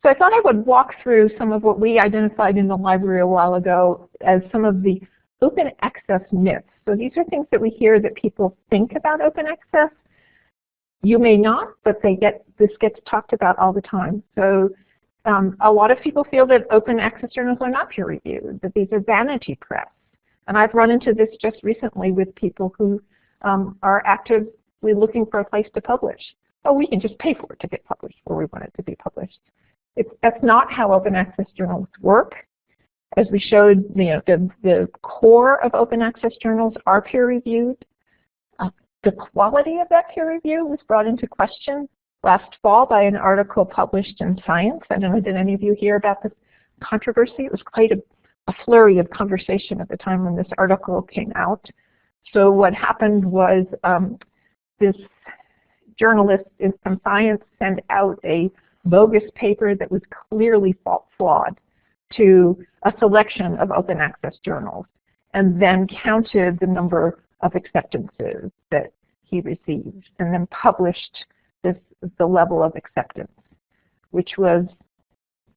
So I thought I would walk through some of what we identified in the library a while ago as some of the open access myths. So these are things that we hear that people think about open access. You may not, but this gets talked about all the time. So a lot of people feel that open access journals are not peer-reviewed, that these are vanity press. And I've run into this just recently with people who are actively looking for a place to publish. Oh, we can just pay for it to get published where we want it to be published. That's not how open access journals work. As we showed, the core of open access journals are peer-reviewed. The quality of that peer review was brought into question last fall by an article published in Science. I don't know, did any of you hear about this controversy? It was quite a flurry of conversation at the time when this article came out. So what happened was this journalist from Science sent out a bogus paper that was clearly flawed to a selection of open access journals, and then counted the number of acceptances that he received, and then published the level of acceptance, which was,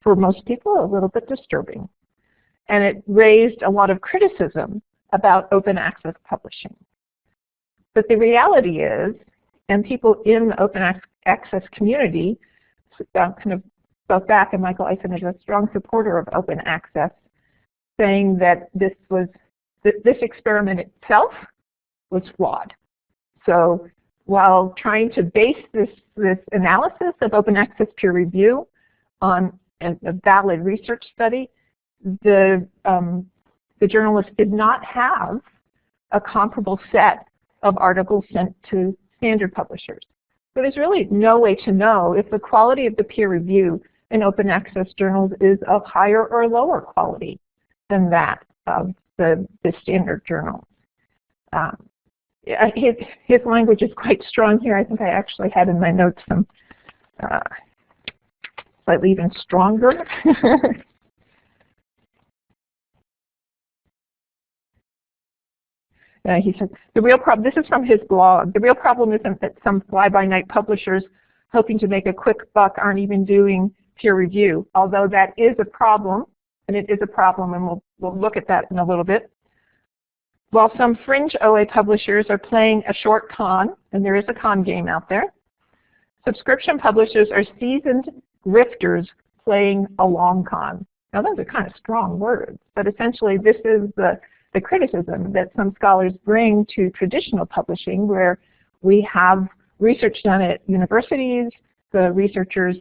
for most people, a little bit disturbing. And it raised a lot of criticism about open access publishing. But the reality is, and people in the open access community kind of spoke back, and Michael Eisen is a strong supporter of open access, saying that this experiment itself was flawed. So while trying to base this analysis of open access peer review on a valid research study, the journalist did not have a comparable set of articles sent to standard publishers. So there's really no way to know if the quality of the peer review in open access journals is of higher or lower quality than that of the standard journals. His language is quite strong here. I think I actually had in my notes some slightly even stronger. He said, the real problem, this is from his blog, the real problem isn't that some fly-by-night publishers hoping to make a quick buck aren't even doing peer review, although that is a problem, and it is a problem, and we'll look at that in a little bit. While some fringe OA publishers are playing a short con, and there is a con game out there, subscription publishers are seasoned grifters playing a long con. Now those are kind of strong words, but essentially this is the criticism that some scholars bring to traditional publishing, where we have research done at universities, the researchers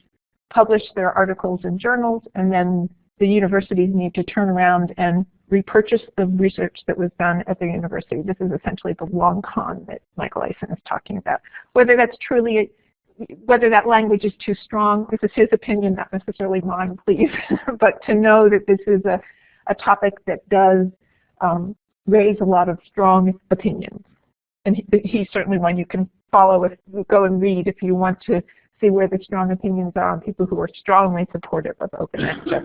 publish their articles in journals, and then the universities need to turn around and repurchase the research that was done at the university. This is essentially the long con that Michael Eisen is talking about. Whether that's truly, whether that language is too strong, this is his opinion, not necessarily mine, please. But to know that this is a topic that does raise a lot of strong opinions. And he's certainly one you can follow, go and read if you want to see where the strong opinions are on people who are strongly supportive of open access.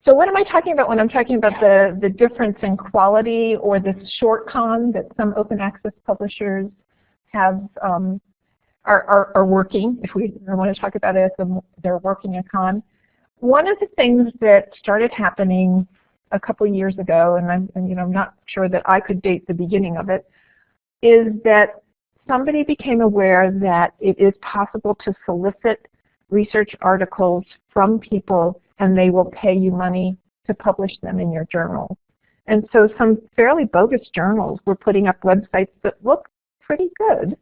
So what am I talking about when I'm talking about the difference in quality, or this short con that some open access publishers have are working, if we want to talk about it as they're working a con? One of the things that started happening a couple years ago, and I'm not sure that I could date the beginning of it, is that somebody became aware that it is possible to solicit research articles from people and they will pay you money to publish them in your journal. And so some fairly bogus journals were putting up websites that looked pretty good,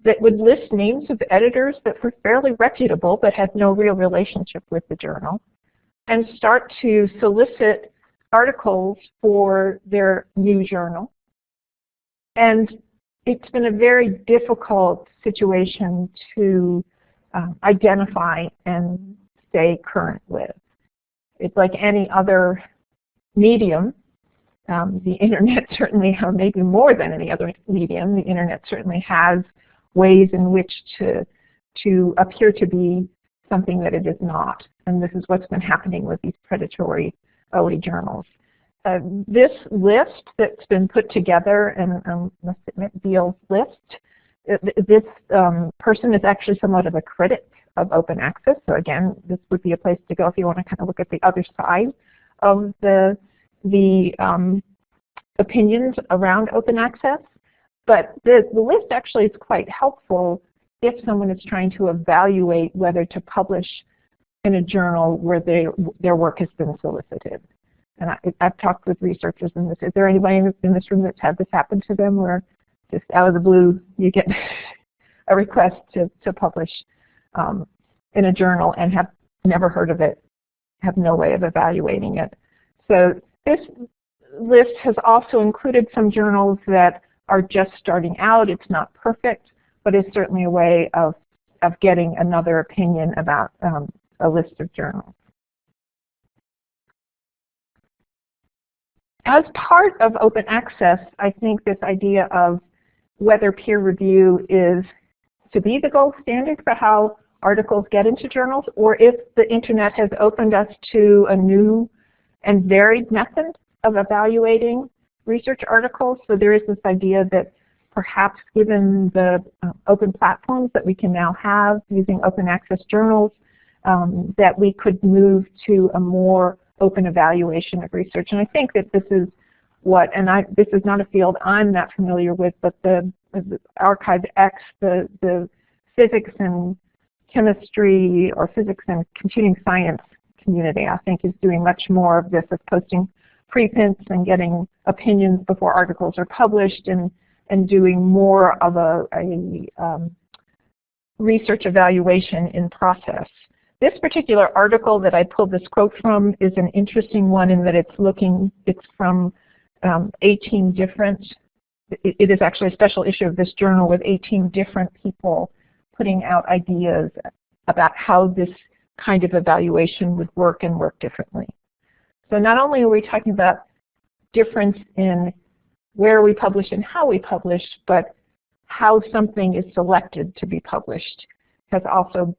that would list names of editors that were fairly reputable but had no real relationship with the journal, and start to solicit articles for their new journal. And it's been a very difficult situation to identify and stay current with. It's like any other medium. The internet certainly, or maybe more than any other medium, the internet certainly has ways in which to appear to be something that it is not. And this is what's been happening with these predatory OA journals. This list that's been put together, and Beal's list, This person is actually somewhat of a critic of open access. So again, this would be a place to go if you want to kind of look at the other side of the opinions around open access. But the list actually is quite helpful if someone is trying to evaluate whether to publish in a journal where their work has been solicited. And I've talked with researchers in this. Is there anybody in this room that's had this happen to them where just out of the blue you get a request to publish in a journal and have never heard of it, have no way of evaluating it? So this list has also included some journals that are just starting out. It's not perfect, but it's certainly a way of getting another opinion about a list of journals. As part of open access, I think this idea of whether peer review is to be the gold standard for how articles get into journals, or if the internet has opened us to a new and varied method of evaluating research articles. So there is this idea that perhaps given the open platforms that we can now have using open access journals, that we could move to a more open evaluation of research. And I think that this is what, and this is not a field I'm that familiar with, but the ArchiveX, the physics and chemistry or physics and computing science community, I think, is doing much more of this, of posting preprints and getting opinions before articles are published, and doing more of a research evaluation in process. This particular article that I pulled this quote from is an interesting one in that it's from 18 different, it is actually a special issue of this journal with 18 different people putting out ideas about how this kind of evaluation would work and work differently. So not only are we talking about difference in where we publish and how we publish, but how something is selected to be published has also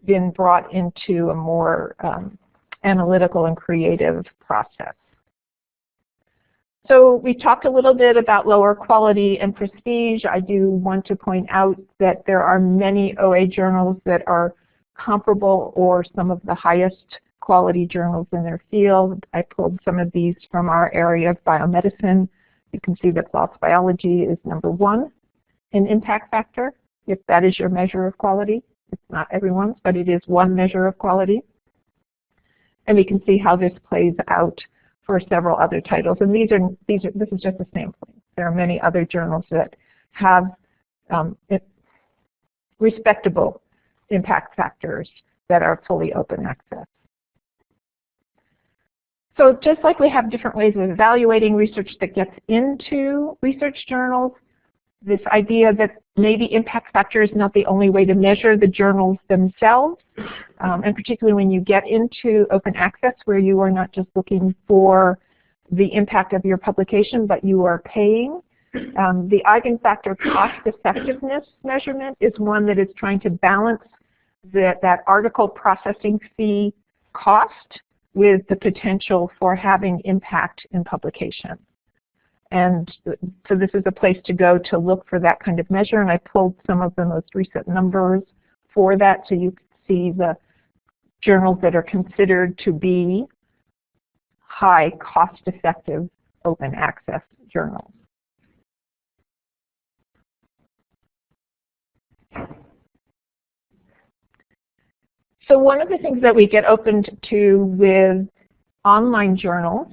been brought into a more analytical and creative process. So we talked a little bit about lower quality and prestige. I do want to point out that there are many OA journals that are comparable or some of the highest quality journals in their field. I pulled some of these from our area of biomedicine. You can see that PLOS Biology is #1 in impact factor, if that is your measure of quality. It's not everyone's, but it is one measure of quality. And we can see how this plays out for several other titles. And this is just a sampling. There are many other journals that have respectable impact factors that are fully open access. So just like we have different ways of evaluating research that gets into research journals, this idea that maybe impact factor is not the only way to measure the journals themselves, and particularly when you get into open access where you are not just looking for the impact of your publication, but you are paying. The eigenfactor cost effectiveness measurement is one that is trying to balance that article processing fee cost with the potential for having impact in publication. And so this is a place to go to look for that kind of measure, and I pulled some of the most recent numbers for that so you can see the journals that are considered to be high cost-effective open access journals. So one of the things that we get opened to with online journals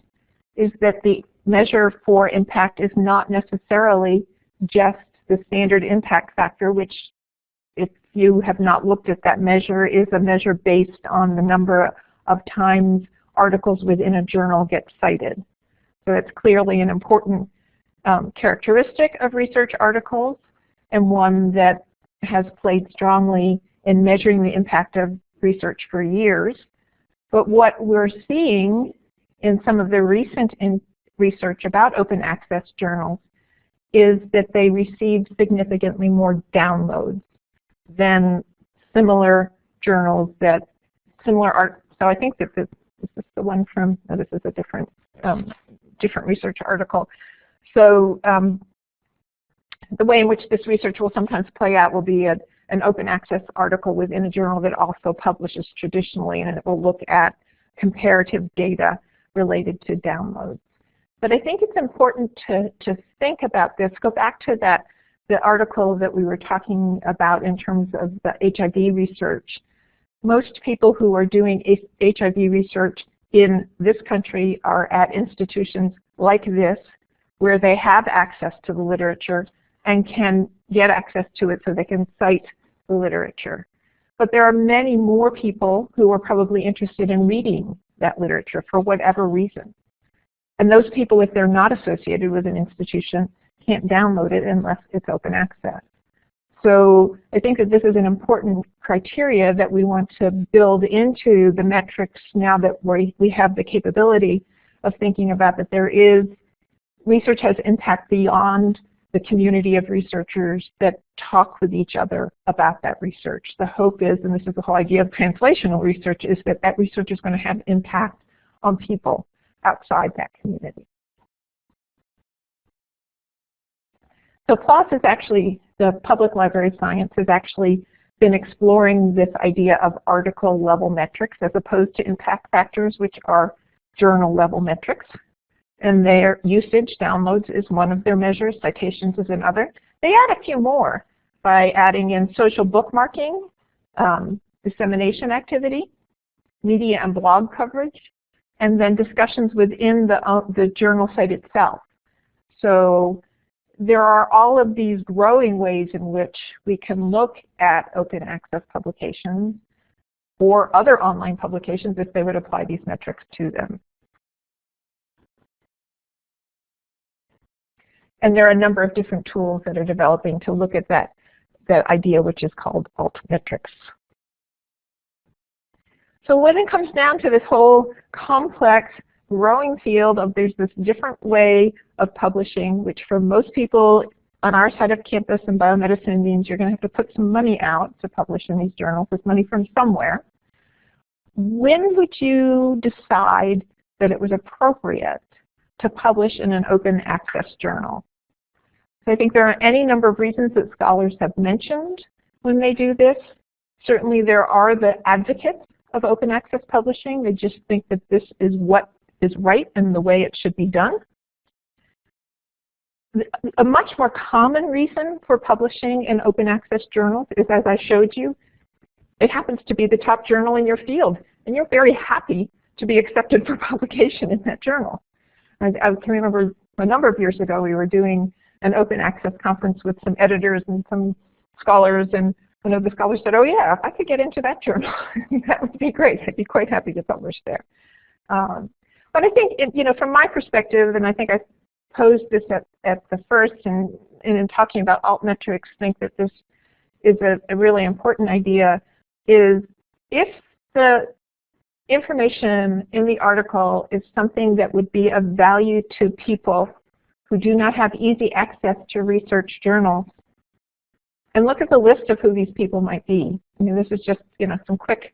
is that the measure for impact is not necessarily just the standard impact factor, which, if you have not looked at that measure, is a measure based on the number of times articles within a journal get cited. So it's clearly an important characteristic of research articles, and one that has played strongly in measuring the impact of research for years. But what we're seeing in some of the recent research about open access journals is that they receive significantly more downloads than similar journals that similar art. So I think that this is the one from, no, this is a different research article. So the way in which this research will sometimes play out will be an open access article within a journal that also publishes traditionally, and it will look at comparative data related to downloads. But I think it's important to think about this. Go back to the article that we were talking about in terms of the HIV research. Most people who are doing HIV research in this country are at institutions like this, where they have access to the literature and can get access to it so they can cite the literature. But there are many more people who are probably interested in reading that literature for whatever reason. And those people, if they're not associated with an institution, can't download it unless it's open access. So I think that this is an important criteria that we want to build into the metrics now that we have the capability of thinking about that there is, research has impact beyond the community of researchers that talk with each other about that research. The hope is, and this is the whole idea of translational research, is that that research is going to have impact on people outside that community. So PLOS is actually, the Public Library of Science has actually been exploring this idea of article level metrics as opposed to impact factors, which are journal level metrics. And their usage, downloads, is one of their measures, citations is another. They add a few more by adding in social bookmarking, dissemination activity, media and blog coverage, and then discussions within the journal site itself. So there are all of these growing ways in which we can look at open access publications or other online publications if they would apply these metrics to them. And there are a number of different tools that are developing to look at that idea, which is called altmetrics. So when it comes down to this whole complex, growing field of there's this different way of publishing, which for most people on our side of campus in biomedicine means you're going to have to put some money out to publish in these journals with money from somewhere. When would you decide that it was appropriate to publish in an open access journal? So I think there are any number of reasons that scholars have mentioned when they do this. Certainly there are the advocates of open access publishing. They just think that this is what is right and the way it should be done. A much more common reason for publishing in open access journals is, as I showed you, it happens to be the top journal in your field, and you're very happy to be accepted for publication in that journal. I can remember a number of years ago we were doing an open access conference with some editors and some scholars, and one of the scholars said, oh yeah, if I could get into that journal, that would be great. I'd be quite happy to publish there. But I think, from my perspective, and I think I posed this at the first, and in talking about altmetrics, think that this is a really important idea, is if the information in the article is something that would be of value to people who do not have easy access to research journals, and look at the list of who these people might be. This is just some quick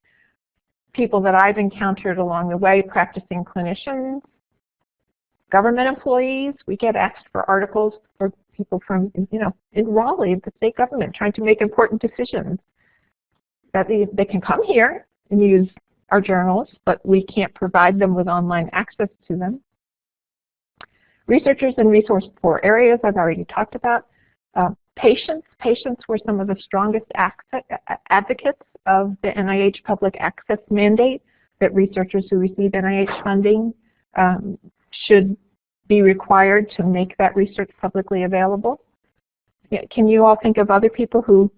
people that I've encountered along the way: practicing clinicians, government employees. We get asked for articles for people from, in Raleigh, the state government, trying to make important decisions. That they can come here and use our journals, but we can't provide them with online access to them. Researchers in resource-poor areas, I've already talked about. Patients were some of the strongest advocates of the NIH Public Access mandate, that researchers who receive NIH funding should be required to make that research publicly available. Can you all think of other people who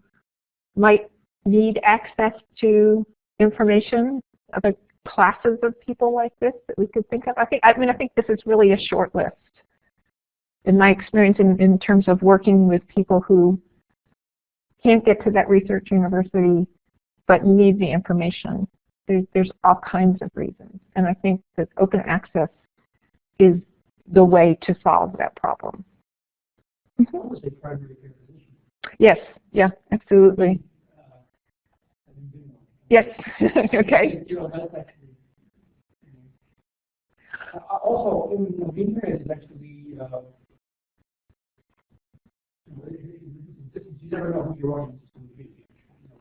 might need access to information, other classes of people like this that we could think of? I think this is really a short list. In my experience in terms of working with people who can't get to that research university but need the information, there's all kinds of reasons. And I think that open access is the way to solve that problem. Was a primary care physician? Yes, yeah, absolutely. Yes, okay. Also, being here is actually You never know who your audience is going to be.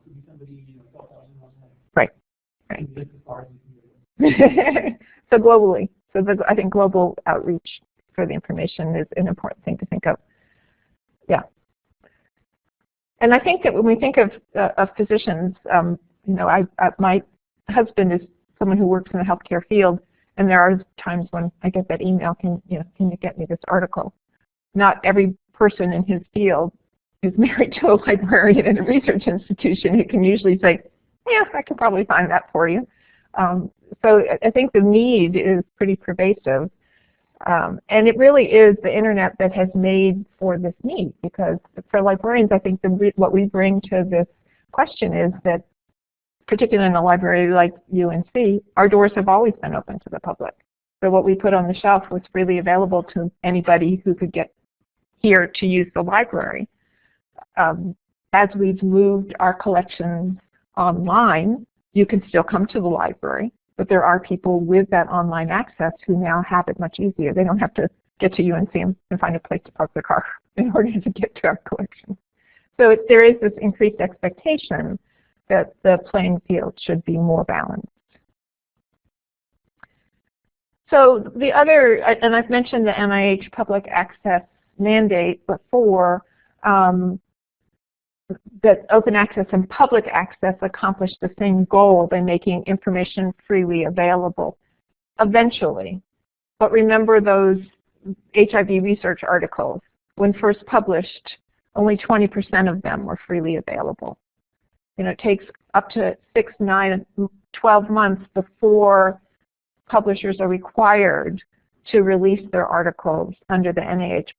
Could be somebody 12,000 miles away. Right. So globally, I think global outreach for the information is an important thing to think of. Yeah. And I think that when we think of physicians, my husband is someone who works in the healthcare field, and there are times when I get that email, can you get me this article? Not every person in his field is married to a librarian in a research institution who can usually say, yeah, I can probably find that for you. So I think the need is pretty pervasive. And it really is the internet that has made for this need, because for librarians, I think what we bring to this question is that, particularly in a library like UNC, our doors have always been open to the public. So what we put on the shelf was freely available to anybody who could get here to use the library. As we've moved our collections online, you can still come to the library, but there are people with that online access who now have it much easier. They don't have to get to UNC and find a place to park their car in order to get to our collection. So there is this increased expectation that the playing field should be more balanced. So the other, and I've mentioned the NIH Public Access mandate before, that open access and public access accomplish the same goal by making information freely available eventually. But remember those HIV research articles, when first published, only 20% of them were freely available. It takes up to 6, 9, 12 months before publishers are required to release their articles under the NIH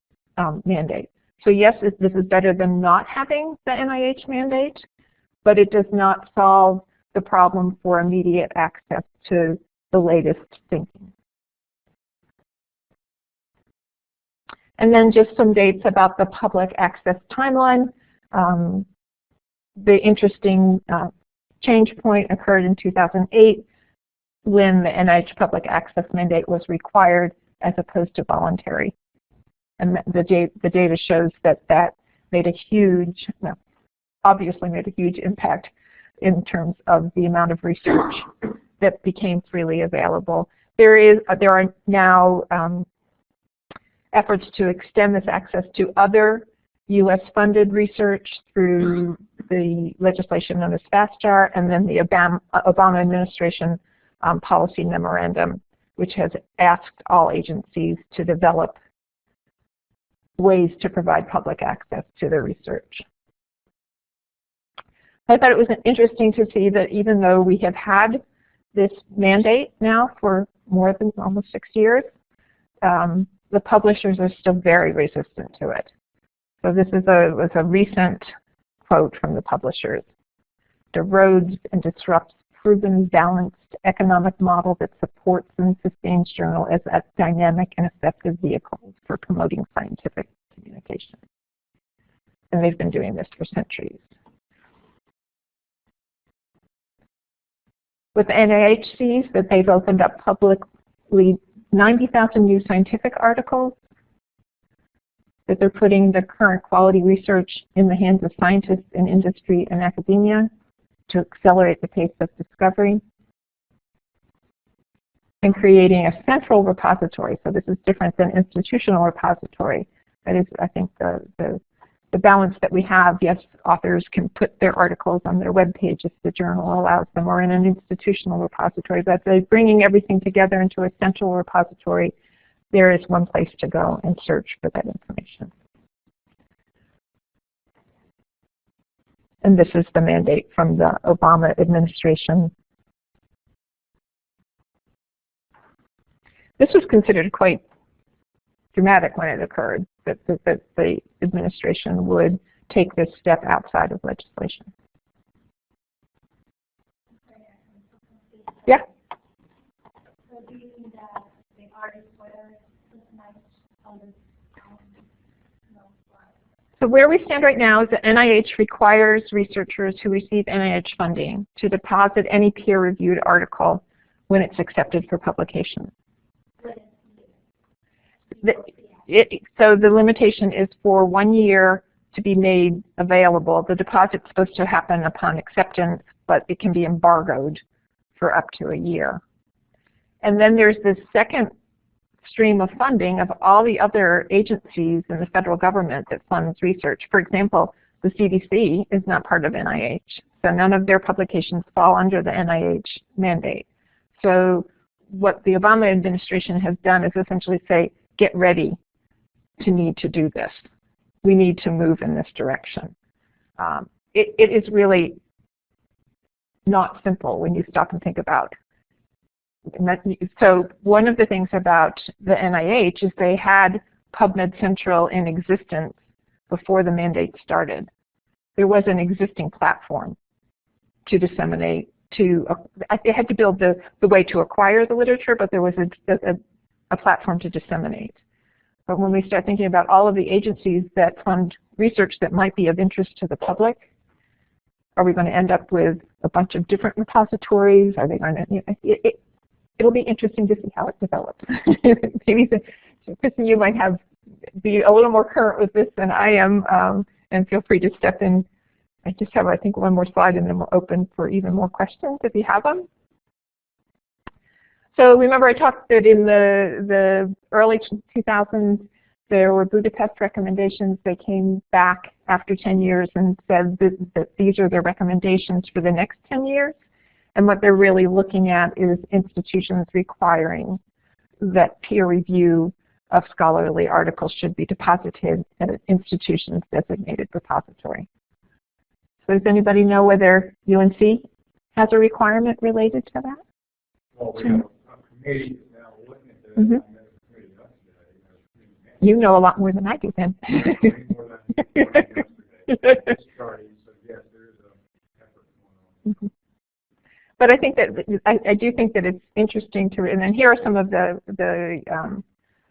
mandate. So yes, this is better than not having the NIH mandate, but it does not solve the problem for immediate access to the latest thinking. And then just some dates about the public access timeline. The interesting change point occurred in 2008 when the NIH Public Access mandate was required as opposed to voluntary. And the data shows that made a huge, obviously made a huge impact in terms of the amount of research that became freely available. There are now efforts to extend this access to other U.S.-funded research through the legislation known as FASTR, and then the Obama Administration Policy Memorandum, which has asked all agencies to develop ways to provide public access to their research. I thought it was interesting to see that even though we have had this mandate now for more than almost 6 years, the publishers are still very resistant to it. So this was a recent quote from the publishers. "It erodes and disrupts proven balanced economic model that supports and sustains journal as a dynamic and effective vehicle for promoting scientific communication." And they've been doing this for centuries. With the NIH that they've opened up publicly 90,000 new scientific articles, that they're putting the current quality research in the hands of scientists in industry and academia to accelerate the pace of discovery, and creating a central repository. So this is different than institutional repository. That is, I think, the balance that we have. Yes, authors can put their articles on their web page if the journal allows them, or in an institutional repository, but by bringing everything together into a central repository, there is one place to go and search for that information. And this is the mandate from the Obama administration. This was considered quite dramatic when it occurred, that the administration would take this step outside of legislation. Yeah? So do you think that the artists, whether it's nice on the So where we stand right now is that NIH requires researchers who receive NIH funding to deposit any peer-reviewed article when it's accepted for publication. So the limitation is for 1 year to be made available. The deposit's supposed to happen upon acceptance, but it can be embargoed for up to a year. And then there's this second stream of funding of all the other agencies in the federal government that funds research. For example, the CDC is not part of NIH, so none of their publications fall under the NIH mandate. So what the Obama administration has done is essentially say, get ready to need to do this. We need to move in this direction. It is really not simple when you stop and think about. So one of the things about the NIH is they had PubMed Central in existence before the mandate started. There was an existing platform to disseminate. They had to build the way to acquire the literature, but there was a platform to disseminate. But when we start thinking about all of the agencies that fund research that might be of interest to the public, are we going to end up with a bunch of different repositories? Are they going to? It'll be interesting to see how it develops. Maybe, Kristen, you might be a little more current with this than I am, and feel free to step in. I just have, I think, one more slide, and then we'll open for even more questions if you have them. So remember I talked that in the early 2000s, there were Budapest recommendations. They came back after 10 years and said that these are their recommendations for the next 10 years. And what they're really looking at is institutions requiring that peer review of scholarly articles should be deposited at an institution's designated repository. So does anybody know whether UNC has a requirement related to that? Well, we have a committee now looking at this. Mm-hmm. You know a lot more than I do then. More than yesterday. So yes, there is an effort going on. Mm-hmm. But I think that I do think that it's interesting to, and then here are some of the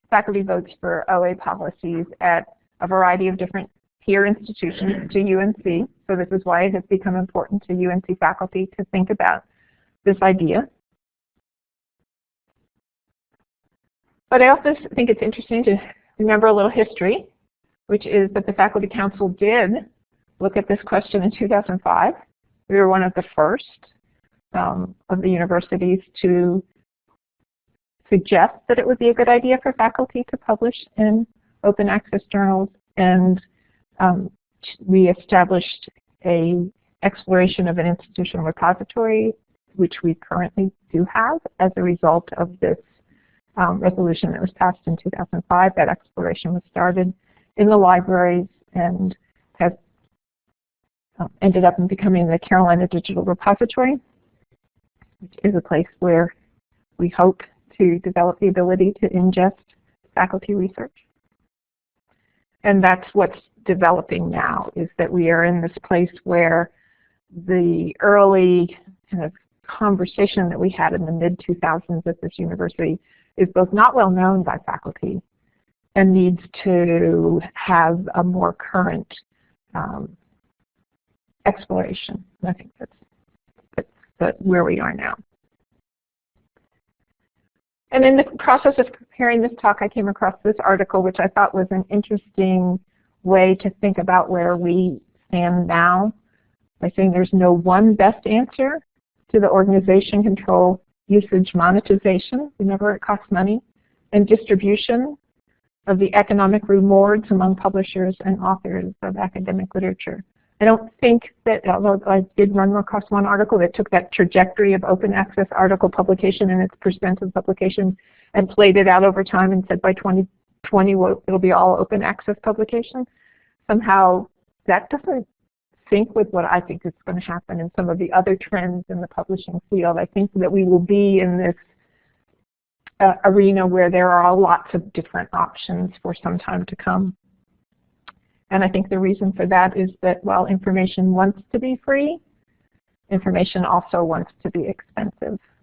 faculty votes for OA policies at a variety of different peer institutions to UNC. So this is why it has become important to UNC faculty to think about this idea. But I also think it's interesting to remember a little history, which is that the Faculty Council did look at this question in 2005. We were one of the first of the universities to suggest that it would be a good idea for faculty to publish in open access journals, and we established an exploration of an institutional repository, which we currently do have as a result of this resolution that was passed in 2005. That exploration was started in the libraries and has ended up in becoming the Carolina Digital Repository, which is a place where we hope to develop the ability to ingest faculty research. And that's what's developing now, is that we are in this place where the early kind of conversation that we had in the mid-2000s at this university is both not well known by faculty and needs to have a more current exploration. And I think that's where we are now. And in the process of preparing this talk, I came across this article, which I thought was an interesting way to think about where we stand now, by saying there's no one best answer to the organization, control, usage, monetization, remember it costs money, and distribution of the economic rewards among publishers and authors of academic literature. I don't think that, although I did run across one article that took that trajectory of open access article publication and its percent of publication and played it out over time and said by 2020 it'll be all open access publication. Somehow that doesn't sync with what I think is going to happen in some of the other trends in the publishing field. I think that we will be in this arena where there are lots of different options for some time to come. And I think the reason for that is that while information wants to be free, information also wants to be expensive.